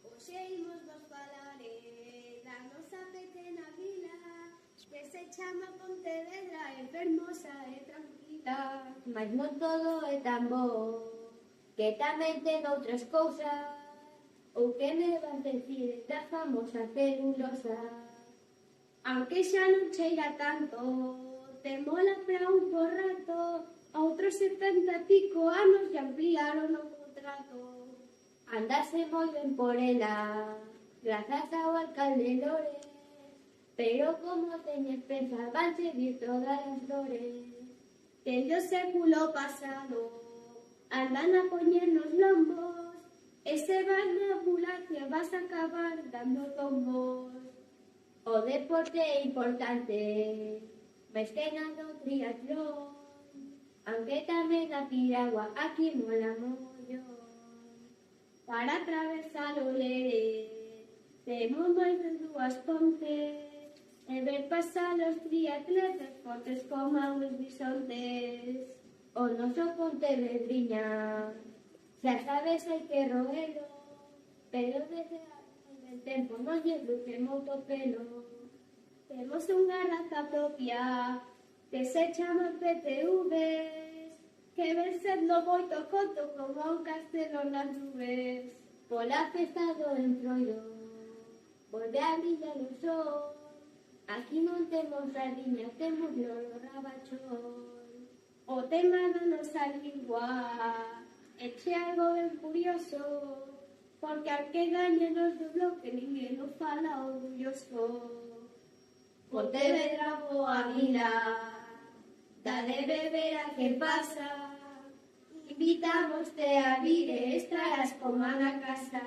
Hoxe imos vos falare da nosa pequena vila que se chama Pontevedra, é fermosa e tranquila. Mas non todo é tan bo, que tamén ten outras cousas. Ou que me vas decir da famosa celulosa? Aunque xa non cheira tanto, te mola pra un por rato, a outros 70 e pico anos e ampliaron o contrato. Andase moi ben por ela, grazas ao alcalde Lores, pero como teñes peza, van seguir todas as dores. Desde o século pasado andan a poñernos lombos, e se vas na ambulancia vas a acabar dando tombos. O deporte é importante, máis que nada o triatlón, aunque tamén a piragua aquí mola mollón. Para atravesar o Lérez temos máis de 2 pontes e ver pasar os triatletas fortes como os bisontes. O noso Pontevedriña, xa sabes hai que roelo, pero desde o tempo non lle luce moito pelo. Temos unha raza propia que se chama PTVs, que ven sendo moito conto como un castelo nas nubes. Pola festa do Entroido, volve a brillar o sol, aquí non temos sardiña, temos loro rabachón. O tema da nosa lingua é algo ben curioso, porque al que gañe nos do bloque ninguén nos fala orgulloso. Pontevedra boa vila, da de beber a que pasa, invitamos te a vir e extraas como a na casa.